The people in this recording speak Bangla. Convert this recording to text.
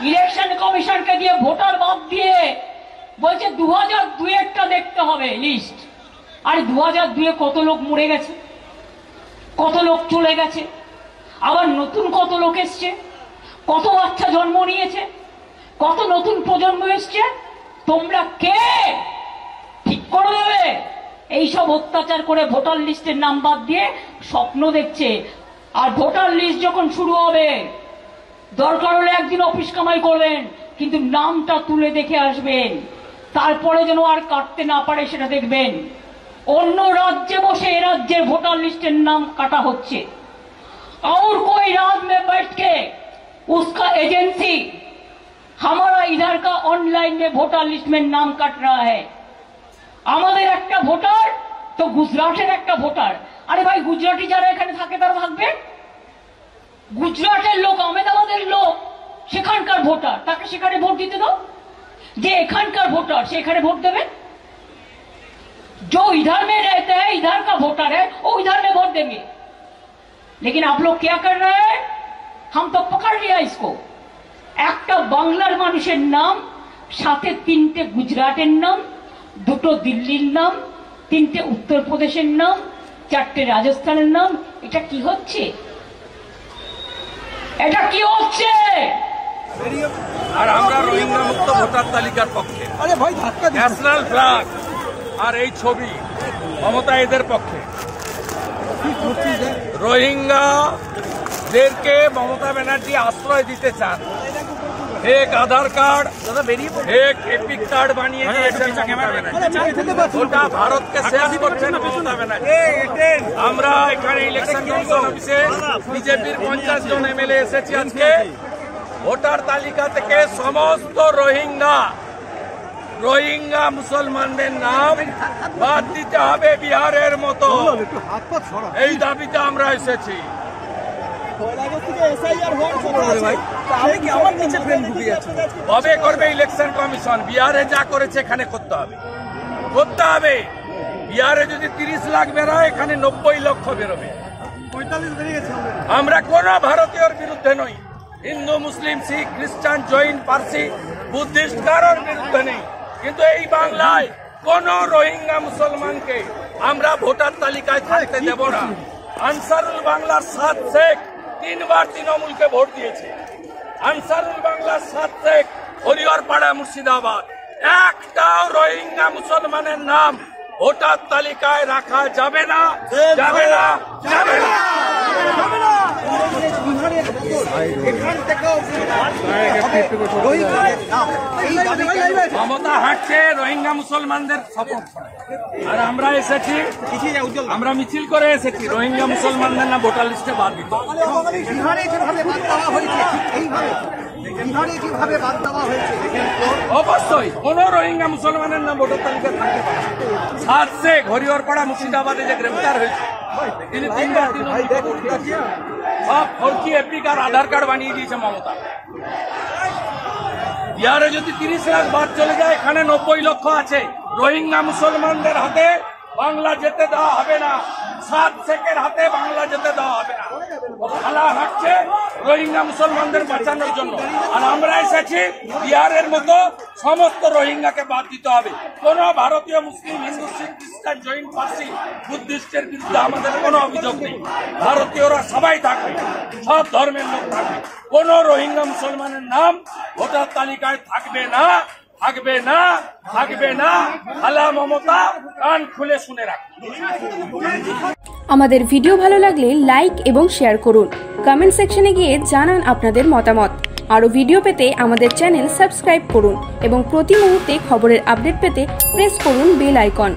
ইলেকশন কমিশনকে দিয়ে ভোটার বাদ দিয়ে বলছে 2002-এরটা দেখতে হবে লিস্ট। আর 2002-এ কত লোক মরে গেছে, কত লোক চলে গেছে, আবার নতুন কত লোক এসছে, কত বাচ্চা জন্ম নিয়েছে, কত নতুন প্রজন্ম এসছে। তোমরা কে ঠিক করে দেবে? এইসব অত্যাচার করে ভোটার লিস্টের নাম বাদ দিয়ে স্বপ্ন দেখছে। আর ভোটার লিস্ট যখন শুরু হবে, দরকার হলে একদিন অফিস কামাই করবেন, কিন্তু নামটা তুলে দেখে আসবেন, তারপরে যেন আর কাটতে না পারে সেটা দেখবেন। অন্য রাজ্যে বসে এ রাজ্যের ভোটার লিস্টের নাম কাটা হচ্ছে। और कोई राज में बैठ के उसका एजेंसी हमारा इधर का ऑनलाइन में वोटर लिस्ट में नाम काट रहा है। আমাদের একটা ভোটার তো গুজরাটের একটা ভোটার। আরে ভাই, গুজরাটি যারা এখানে থাকে তারা থাকবে, গুজরাটের লোক, আহমেদাবাদের লোক সেখানকার ভোটার, তাকে সেখানে ভোট দিতে দাও। যে এখানকার ভোটার সে এখানে ভোট देवे। जो इधर में रहते हैं, इधर का वोटर है, वो इधर में वोट देंगे। लेकिन आप लोग क्या कर रहे हैं? हम तो पकड़ लिया इसको। একটা বাংলার মানুষের নাম, সাথে 3টে গুজরাটের নাম, 2টো দিল্লির নাম, 3টে উত্তরপ্রদেশের নাম, 4টে রাজস্থানের নাম। এটা কি হচ্ছে? এটা কি হচ্ছে? আর আমরা রোহিঙ্গা মুক্ত ভোটার তালিকার পক্ষে। আরে ভাই ধাক্কা দিন। ন্যাশনাল ফ্ল্যাগ আর এই ছবি মমতা এদের পক্ষে। রোহিঙ্গাদেরকে মমতা ব্যানার্জি আশ্রয় দিতে চান। এক আধার কার্ড, এক এপিক কার্ড বানিয়ে দিয়েছেন মমতা ব্যানার্জি। গোটা ভারতকে শেষ করছেন মমতা ব্যানার্জি। আমরা এখানে ইলেকশন কমিশন অফিসে বিজেপির 50 জন এমএলএ এসেছি আজকে। ভোটার তালিকা থেকে সমস্ত রোহিঙ্গা মুসলমানদের নাম বাদ দিতে হবে বিহারের মতো, এই দাবিতে আমরা এসেছি। কবে করবে ইলেকশন কমিশন? বিহারে যা করেছে এখানে করতে হবে। বিহারে যদি 30 লাখ বেরোয়, এখানে 90 লক্ষ বেরোবে। আমরা কোন ভারতীয়র বিরুদ্ধে নই, হিন্দু, মুসলিম, শিখ, খ্রিস্টান, জৈন, পার্সি, বুদ্ধিস্ট কারোর বিরুদ্ধে নেই। কিন্তু এই বাংলায় কোন রোহিঙ্গা মুসলমানকে আমরা ভোটার তালিকায় থাকতে দেব না। আনসারুল বাংলার 7 শেখ 3 বার তৃণমূলকে ভোট দিয়েছে। আনসারুল বাংলার 7 শেখ হরিহরপাড়া, মুর্শিদাবাদ। একটাও রোহিঙ্গা মুসলমানের নাম ভোটার তালিকায় রাখা যাবে না, যাবে না, যাবে না। মমতা হাঁটছে রোহিঙ্গা মুসলমানদের সাপোর্ট করে, আর আমরা এসেছি, আমরা মিছিল করে এসেছি রোহিঙ্গা মুসলমানদের না ভোটার লিস্টে বাদ দিতে। অবশ্যই কোন রোহিঙ্গা মুসলমানের নাম ভোটার তালিকায় থাকতে পারে। 7 শেখ হরিহরপাড়া, মুর্শিদাবাদে যে গ্রেফতার হয়েছে, তিনি 3 বার সব ফর্জি এপিক আর আধার কার্ড বানিয়ে দিয়েছে মমতা। বিহারে যদি 30 লাখ বাদ চলে যায়, এখানে 90 লক্ষ আছে। রোহিঙ্গা মুসলমানদের হাতে বাংলা যেতে দেওয়া হবে না, 7 শেখের হাতে বাংলা যেতে দেওয়া হবে না। খেলা হাঁটছে রোহিঙ্গা মুসলমানদের বাঁচানোর জন্য, আর আমরা এসেছি বিহারের মতো সমস্ত রোহিঙ্গাকে বাদ দিতে হবে। কোন ভারতীয় মুসলিম, হিন্দু, শিখ, খ্রিস্টান, জৈন, পার্সি, বুদ্ধিস্টের বিরুদ্ধে আমাদের কোনো অভিযোগ নেই। ভারতীয়রা সবাই থাকবে, সব ধর্মের লোক থাকবে। কোন রোহিঙ্গা মুসলমানের নাম ভোটার তালিকায় থাকবে না, থাকবে না, থাকবে না। খালা মমতা কান খুলে শুনে রাখবে। আমাদের ভিডিও ভালো লাগলে লাইক এবং শেয়ার করুন। কমেন্ট সেকশনে গিয়ে জানান আপনাদের মতামত। আরও ভিডিও পেতে আমাদের চ্যানেল সাবস্ক্রাইব করুন এবং প্রতি মুহূর্তে খবরের আপডেট পেতে প্রেস করুন বেল আইকন।